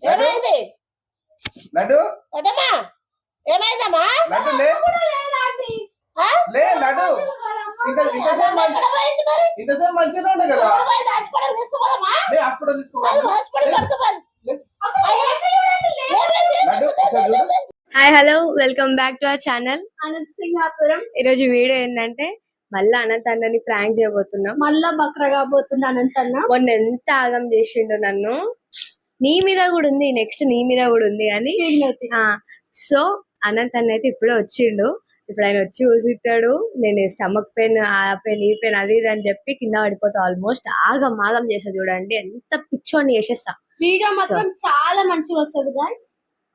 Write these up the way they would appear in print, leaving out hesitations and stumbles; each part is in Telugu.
ఏమైంది లడ్డు ఏటమ్మా ఏమైందమ్మా లడ్డు లే లే లడ్డు ఇంతసేపు మంచిగా ఉండే కదా హాస్పిటల్ తీసుకోపోదమ్మా లే హాస్పిటల్ తీసుకోవాలి హాస్పిటల్ పట్టుకోవాలి లడ్డు ఒకసారి చూడు hi hello welcome back to our channel Anant Singapuram. ఈరోజు వీడియో ఏంటంటే మళ్ళా అనంత్ అన్నని ప్రాంక్ చేయబోతున్నాం. మళ్ళా బక్రా కాబోతుంది అనంత్ అన్న. మొన్న ఎంత ఆగం చేసిండు నన్ను. నీ మీద కూడా ఉంది, నెక్స్ట్ నీ మీద కూడా ఉంది కానీ సో అనంత్ అన్న అయితే ఇప్పుడే వచ్చిండు. ఇప్పుడు ఆయన వచ్చి చూసిస్తాడు. నేను స్టమక్ పెయిన్ ఆ పెయిన్ ఈ పెయిన్ అది ఇది అని చెప్పి కింద పడిపోతా. ఆల్మోస్ట్ ఆగం చేసా. చూడండి ఎంత పిచ్చోని చేసేస్తా. వీడియో మాత్రం చాలా మంచిగా వస్తుంది గాయ్స్,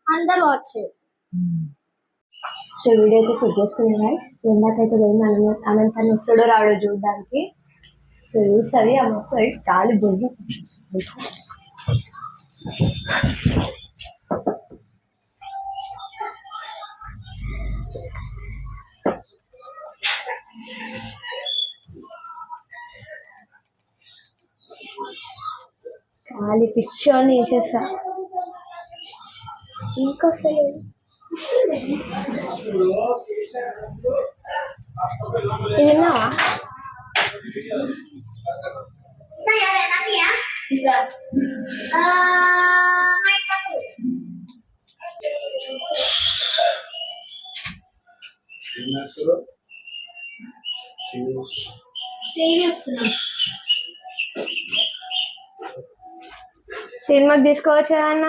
అందరూ వాచ్ చేయండి. సో వీడియో అయితే చెక్ చేసుకున్నాం గైస్. ఎందాకైతే పోయింది అనంత్ అన్న వస్తాడో రావడో చూడడానికి. సో చూస్తుంది ఆ వస్తుంది గాలి బొద్దు గాలి పిచ్చోని వేసేస్తా. ఇంకొస్తాయి ఇదిన్నావా సినిమాకి తీసుకోవచ్చు కదా అన్న.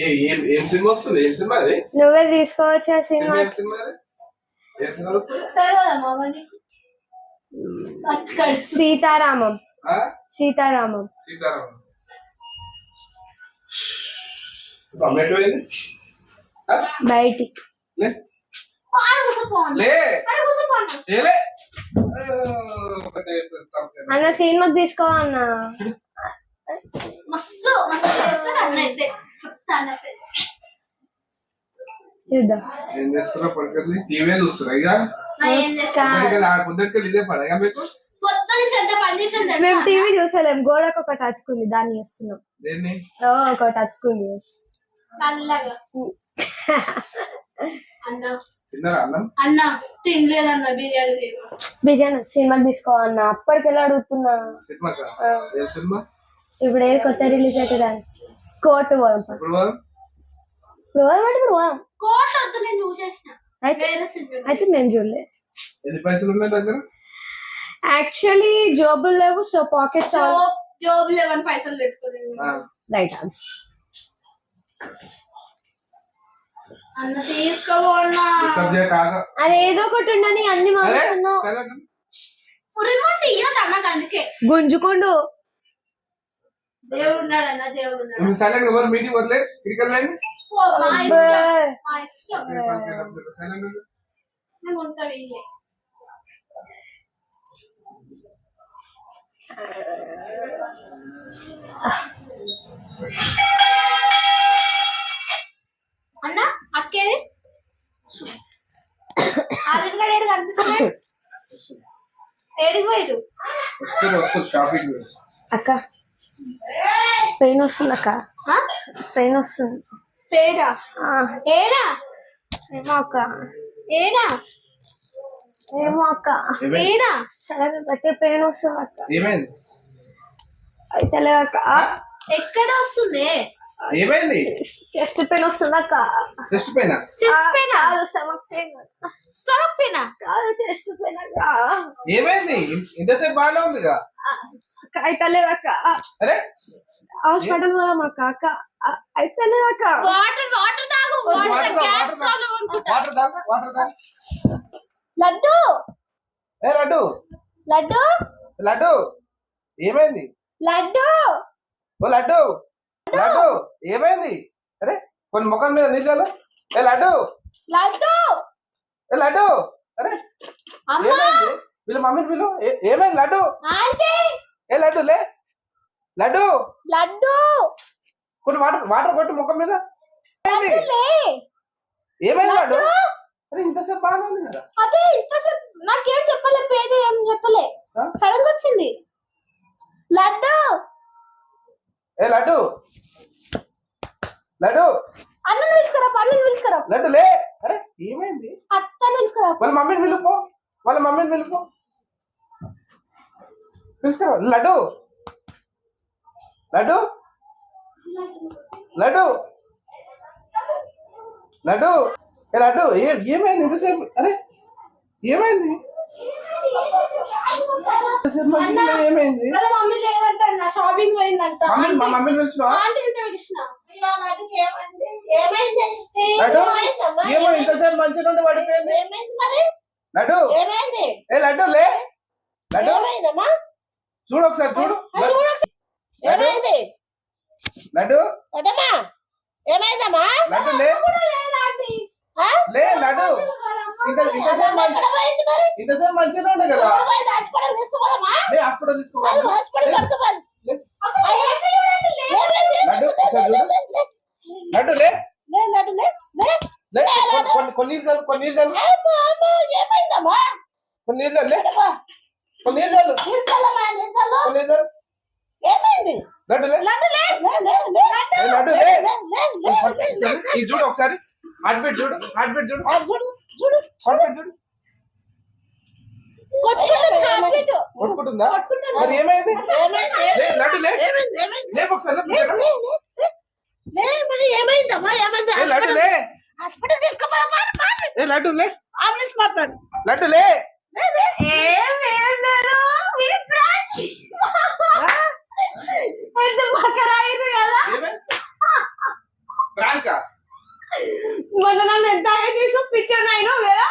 ఏం సినిమా వస్తుంది? ఏం సినిమా అది? నువ్వే తీసుకోవచ్చు ఆ సినిమా. సీతారామం. సీతారామం బయటికి అన్న సినిమాకి తీసుకోవన్నా. మస్తు అన్న అయితే చెప్తాను. చూద్దాం ఏం చేస్తారో పడుతుంది. టీవీ చూస్తారా ఇక ఇదే పడగా మీకు మేము టీవీ చూసలేం. గోడకు ఒకటి అతుకుంది, దాన్ని చూస్తున్నాం. దేన్ని? ఒకటి అతుకుంది. తిన్నారా అన్నం? అన్న తినలేదన్న బిర్యానీ. బిర్యానీ సినిమాకి తీసుకోవన్నా. అప్పటికెళ్ళి అడుగుతున్నా. సినిమా ఇప్పుడు ఏది కొత్త రిలీజ్ అవుతుందా? కోర్టు పోదాం. కోర్టు నేను చూసేసిన. అయితే మేము చూడలే. ఎన్ని పైసలు ఉన్నాయి దగ్గర? యాక్చువల్లీ జాబులు లేవు. సో పాకెట్ జాబ్ లేవని పైసలు పెట్టుకోలేదు. రైట్ అన్న తీసుకోబోన్నా. అది ఏదో ఒకటి ఉండని అన్ని మాట్లాడుతున్నావు. అన్నకు అందుకే గుంజుకుండు. దేవుడు ఉన్నాడు అన్న, దేవుడు ఉన్నాడు. సైలెంట్ ఎవరు మీటింగ్ వదిలే క్రికెట్ అన్న అక్కేది ఆల్రెడీ ఏడు కనిపిస్తుంది. ఏడికి పోయారు? షాపింగ్. అక్క పెయిన్ వస్తుంది. అక్క పెయిన్ వస్తుంది. పేరా? ఏడా? ఏమో అక్క. ఏడా? ఏమో అక్క. ఏడా? సడన్ గట్టి పెయిన్ వస్తుంది అక్క. ఏమైంది? అయితే లేదు అక్క. ఎక్కడ వస్తుంది? ఏమైంది? చెస్ట్ పెయిన్ వస్తుంది అక్క. Chest pain? Chest pain? Stomach pain. Stomach pain కాదు, చెస్ట్ పెయిన్ అక్క. ఏమైంది? ఇంతసేపు బాగానే ఉందిగా. అయితే లేదు అక్క. అరే హాస్పిటల్ పోదాం అక్క. అక్క అయితే లేదు అక్క. వాటర్ తాగు. గ్యాస్ ప్రాబ్లం అనుకుంటా. వాటర్ తాగు. లడ్డు లడ్డు లడ్డు లడ్డు ఏమైంది? లడ్డు ఓ లడ్డు లడ్డు ఏమైంది? అరే కొన్ని ముఖం మీద నీళ్ళు. ఏ లడ్డు లడ్డు ఏ లడ్డు. అరే ఏమైంది? వీళ్ళు మమ్మీని వీళ్ళు ఏమైంది? లడ్డు ఆంటీ. ఏ లడ్డు లే. లడ్డు లడ్డు కొన్ని వాటర్ కొట్టు ముఖం మీద. ఏమైంది లడ్డు? అరే ఇంతసేపు బాగానే ఉంది కదా. అదే ఇంతసేపు నాకేం చెప్ప ఏ లడ్డు లడ్డు అన్నను పిలుచుకురా, పండుని పిలుచుకురా, లడ్డు లే. అరే ఏమైంది? అత్తను పిలుచుకురా. వాళ్ళ మమ్మీని పిలుపు, వాళ్ళ మమ్మీని పిలుపు. పిలుచుకురా లడ్డు లడ్డు లడ్డు లడ్డు. ఏ లడ్డు ఏమైంది ఇంతసేపు? అరే ఏమైంది ఇంతసేపు? మధ్యలో ఏమైంది? వాళ్ళ మమ్మీ లేదంట, నా షాపింగ్ పోయిందంట. మా మమ్మీని పిలిచినా? ఆంటీని పిలిచిన. ఏమైంది లడ్డు ఏమైందమ్మా? ఏమో ఇంతసేపు మంచిగా ఉండి పడిపోయింది. ఏమైంది మరి? లడ్డు ఏమైంది? ఏ లడ్డు లే. లడ్డు ఏమైందమ్మా? చూడు ఒకసారి చూడు. లడ్డు ఏమైంది? లడ్డు వద్దమ్మా, ఏమైందమ్మా? లడ్డు లే. లేదా ఆంటీ? ఆ? లే లడ్డు ఇంతసేపు మంచి ఎక్కడ పోయింది మరి? ఇంతసేపు మంచిగా ఉండే కదా. ఎక్కడ పోయింది? హాస్పిటల్ తీసుకోపోదామా? లే హాస్పిటల్ తీసుకో. అది హాస్పిటల్ కట్టుకోవాలి. అసలు ఏం పిల్లడంటే లేదు. ఏమైంది? లడ్డు ఒకసారి చూడు. లడ్డు లే లే, లడ్డు లే, లే. లే కొన్ని నీళ్ళు చల్లు, కొన్ని నీళ్ళు చల్లు, అమ్మా, అమ్మా, ఏమైందమ్మా? కొన్ని నీళ్ళు చల్లు, లే ఇదిగో, కొన్ని నీళ్ళు చల్లు, నిల్చోమ్మా, నిల్చోమ్మా. కొన్ని నీళ్ళు చల్లు. ఏమైంది? లడ్డు లే. లడ్డు లే. లే, లే, లే. ఏ లడ్డు లే. లే, లే, లే, లే. ఇది చూడు ఒకసారి. హార్ట్ బీట్ చూడు, హార్ట్ బీట్ చూడు, ఆ, చూడు, చూడు. హార్ట్ బీట్ చూడు. కొట్టుకుంటుంది హార్ట్ బీట్. కొట్టుకుంటుందా? మరి ఏమైంది? ఏమైంది? లే లడ్డు లే. ఏమైంది? ఏమైంది? లే ఒకసారి లే, లే, లే, లే. లే, మరి ఏమైందమ్మా? ఏమైంది? ఏ లడ్డు లే. హాస్పిటల్ తీసుకోపోదామా? ఏ లడ్డు లే. అంబులెన్స్ మాట్లాడు. లడ్డు లే. లే, లే. ఏం లేదు, మీరు prank. ఎంత బకరాయిరు కదా. ప్రాంక్ మొన్న నన్ను ఎంత చేసి పిక్చర్ అయినావు కదా.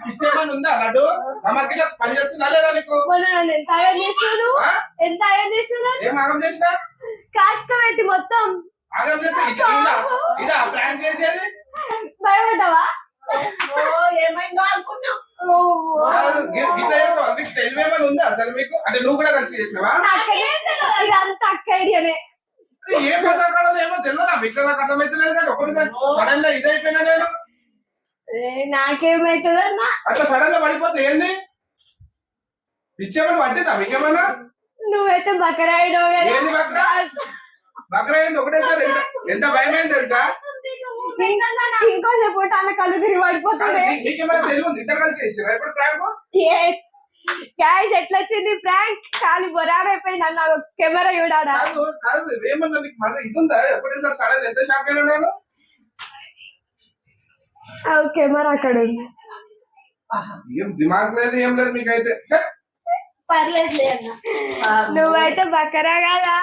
ఇచ్చేమని ఉందా లడ్డు? నమ్మకి పని చేస్తున్నా లేదా నీకు? మొన్న నన్ను ఎంత చేసాడు, ఆ? ఎంత చేసాడు. ఏం ఆగం చేసినా? కాక పెట్టి మొత్తం ఆగం చేస్తే ఇదా ప్రాంక్ చేసేది? భయపడ్డావా? ఓ, ఏమైందో అనుకున్నాం. ఇట్లా చేస్తావా? మీకు తెలివేమని ఉందా అసలు మీకు? అంటే నువ్వు కూడా కలిసి చేసినావా? ఇదంతా అక్క ఐడియానే. ఏం కథాకాడలో ఏమో తెలియదా? మీకు నాకు అర్థమైతే లేదు కానీ ఒకటిసారి సడన్ గా ఇదైపోయినా నేను. నాకేమైతుందన్నా, అట్లా సడన్ గా పడిపోతే ఏంది? ఇచ్చేమని పట్టిందా మీకేమన్నా? నువ్వైతే బకరాయిడో ఏంది బక్రా? బక్రా ఏంది ఒకటేసారి? ఎంత భయమైంది తెలుసా? ఇంకో చెప్పు అన్న కళ్ళు తిరిగి పడిపోతుంది. మీకేమైనా తెలియదు? ఇద్దరు కలిసి చేసిరా ఇప్పుడు ప్రాంక్? గ్యాస్ ఎట్లా వచ్చింది ప్రాంక్? ఖాళీ బొరారైపోయింది అన్న కెమెరా చూడాడా. కాదు కాదు ఏమన్నా నీకు మళ్ళీ ఇది ఉందా? ఒకటేసారి సడన్ ఎంత షాక్ అయినా నేను? కెమెరా అక్కడ ఉంది. ఏం దిమాగ్ లేదు ఏం లేదు మీకైతే. పర్లేదులే అన్న. నువ్వైతే బకరా కదా.